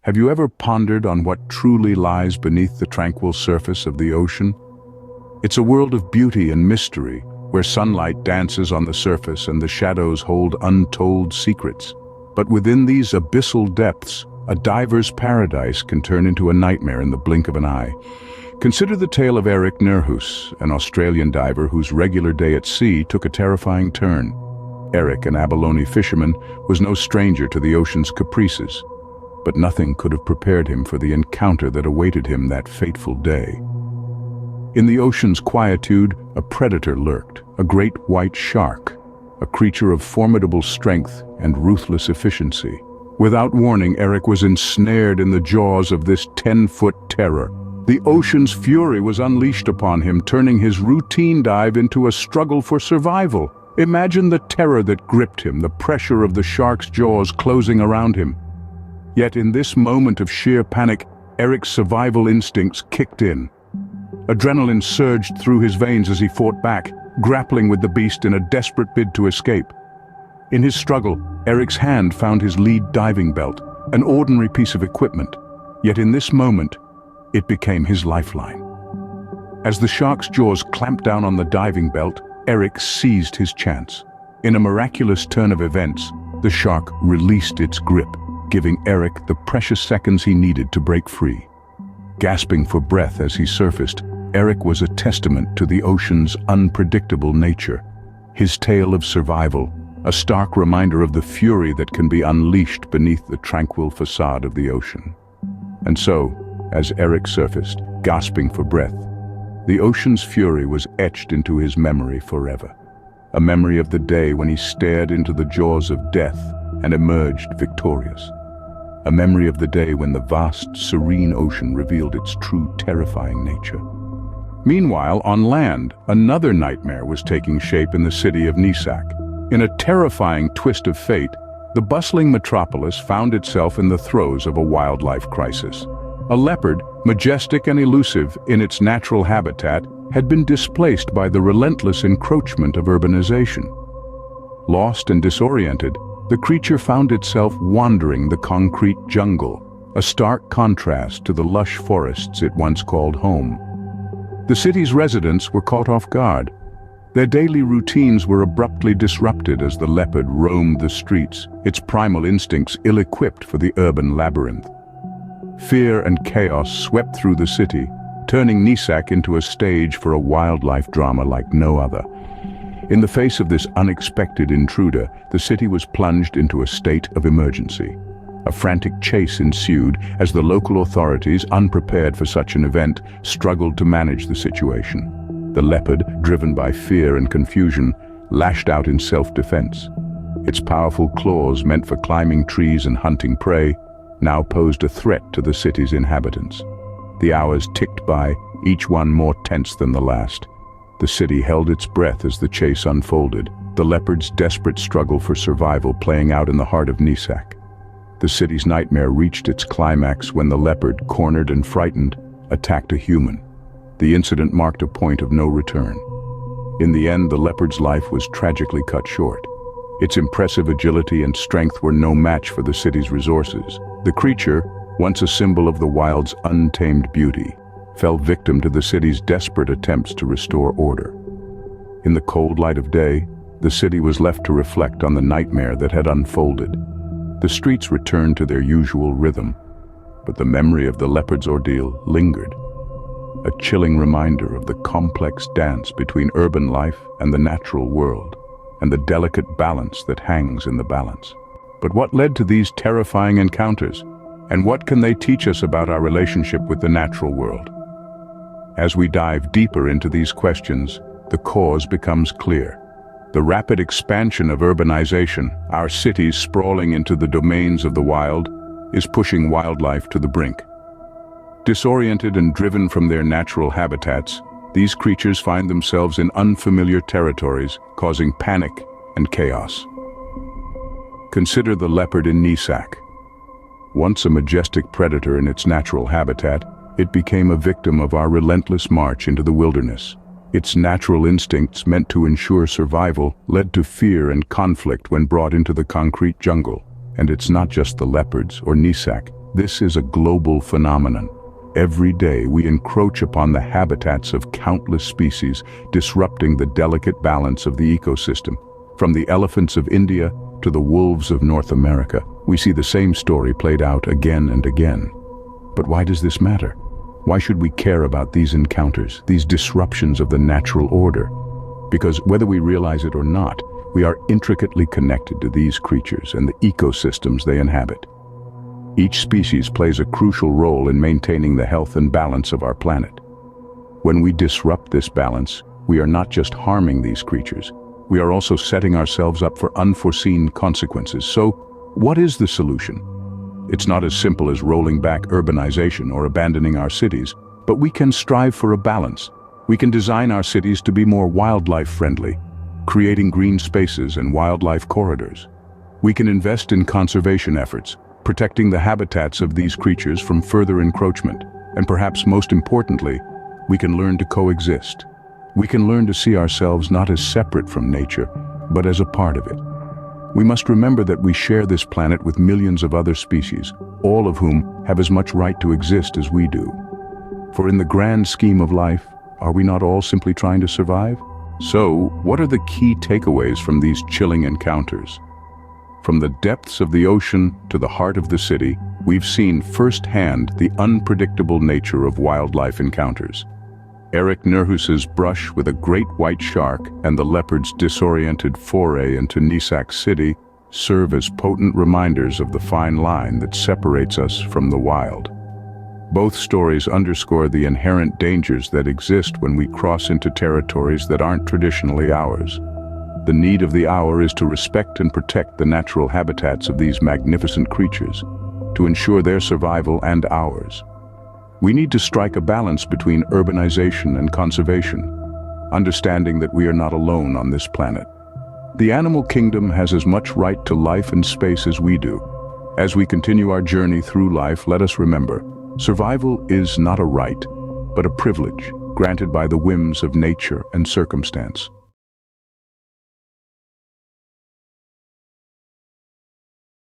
Have you ever pondered on what truly lies beneath the tranquil surface of the ocean? It's a world of beauty and mystery, where sunlight dances on the surface and the shadows hold untold secrets. But within these abyssal depths, a diver's paradise can turn into a nightmare in the blink of an eye. Consider the tale of Eric Nerhus, an Australian diver whose regular day at sea took a terrifying turn. Eric, an abalone fisherman, was no stranger to the ocean's caprices, but nothing could have prepared him for the encounter that awaited him that fateful day. In the ocean's quietude, a predator lurked, a great white shark, a creature of formidable strength and ruthless efficiency. Without warning, Eric was ensnared in the jaws of this 10-foot terror. The ocean's fury was unleashed upon him, turning his routine dive into a struggle for survival. Imagine the terror that gripped him, the pressure of the shark's jaws closing around him. Yet in this moment of sheer panic, Eric's survival instincts kicked in. Adrenaline surged through his veins as he fought back, grappling with the beast in a desperate bid to escape. In his struggle, Eric's hand found his lead diving belt, an ordinary piece of equipment. Yet in this moment, it became his lifeline. As the shark's jaws clamped down on the diving belt, Eric seized his chance. In a miraculous turn of events, the shark released its grip, giving Eric the precious seconds he needed to break free. Gasping for breath as he surfaced, Eric was a testament to the ocean's unpredictable nature. His tale of survival, a stark reminder of the fury that can be unleashed beneath the tranquil facade of the ocean. And so, as Eric surfaced, gasping for breath, the ocean's fury was etched into his memory forever. A memory of the day when he stared into the jaws of death and emerged victorious. A memory of the day when the vast, serene ocean revealed its true, terrifying nature. Meanwhile, on land, another nightmare was taking shape in the city of Nisak. In a terrifying twist of fate, the bustling metropolis found itself in the throes of a wildlife crisis. A leopard, majestic and elusive in its natural habitat, had been displaced by the relentless encroachment of urbanization. Lost and disoriented, the creature found itself wandering the concrete jungle, a stark contrast to the lush forests it once called home. The city's residents were caught off guard. Their daily routines were abruptly disrupted as the leopard roamed the streets, its primal instincts ill-equipped for the urban labyrinth. Fear and chaos swept through the city, turning Nisak into a stage for a wildlife drama like no other. In the face of this unexpected intruder, the city was plunged into a state of emergency. A frantic chase ensued as the local authorities, unprepared for such an event, struggled to manage the situation. The leopard, driven by fear and confusion, lashed out in self-defense. Its powerful claws, meant for climbing trees and hunting prey, now posed a threat to the city's inhabitants. The hours ticked by, each one more tense than the last. The city held its breath as the chase unfolded, the leopard's desperate struggle for survival playing out in the heart of Nisak. The city's nightmare reached its climax when the leopard, cornered and frightened, attacked a human. The incident marked a point of no return. In the end, the leopard's life was tragically cut short. Its impressive agility and strength were no match for the city's resources. The creature, once a symbol of the wild's untamed beauty, fell victim to the city's desperate attempts to restore order. In the cold light of day, the city was left to reflect on the nightmare that had unfolded. The streets returned to their usual rhythm, but the memory of the leopard's ordeal lingered. A chilling reminder of the complex dance between urban life and the natural world, and the delicate balance that hangs in the balance. But what led to these terrifying encounters? And what can they teach us about our relationship with the natural world? As we dive deeper into these questions, the cause becomes clear. The rapid expansion of urbanization, our cities sprawling into the domains of the wild, is pushing wildlife to the brink. Disoriented and driven from their natural habitats, these creatures find themselves in unfamiliar territories, causing panic and chaos. Consider the leopard in Nisak. Once a majestic predator in its natural habitat, it became a victim of our relentless march into the wilderness. Its natural instincts, meant to ensure survival, led to fear and conflict when brought into the concrete jungle. And it's not just the leopards or Nisak. This is a global phenomenon. Every day we encroach upon the habitats of countless species, disrupting the delicate balance of the ecosystem. From the elephants of India to the wolves of North America, we see the same story played out again and again. But why does this matter? Why should we care about these encounters, these disruptions of the natural order? Because whether we realize it or not, we are intricately connected to these creatures and the ecosystems they inhabit. Each species plays a crucial role in maintaining the health and balance of our planet. When we disrupt this balance, we are not just harming these creatures, we are also setting ourselves up for unforeseen consequences. So, what is the solution? It's not as simple as rolling back urbanization or abandoning our cities, but we can strive for a balance. We can design our cities to be more wildlife-friendly, creating green spaces and wildlife corridors. We can invest in conservation efforts, protecting the habitats of these creatures from further encroachment. And perhaps most importantly, we can learn to coexist. We can learn to see ourselves not as separate from nature, but as a part of it. We must remember that we share this planet with millions of other species, all of whom have as much right to exist as we do. For in the grand scheme of life, are we not all simply trying to survive? So, what are the key takeaways from these chilling encounters? From the depths of the ocean to the heart of the city, we've seen firsthand the unpredictable nature of wildlife encounters. Eric Nerhus's brush with a great white shark and the leopard's disoriented foray into Nisak City serve as potent reminders of the fine line that separates us from the wild. Both stories underscore the inherent dangers that exist when we cross into territories that aren't traditionally ours. The need of the hour is to respect and protect the natural habitats of these magnificent creatures, to ensure their survival and ours. We need to strike a balance between urbanization and conservation, understanding that we are not alone on this planet. The animal kingdom has as much right to life and space as we do. As we continue our journey through life, let us remember, survival is not a right, but a privilege granted by the whims of nature and circumstance.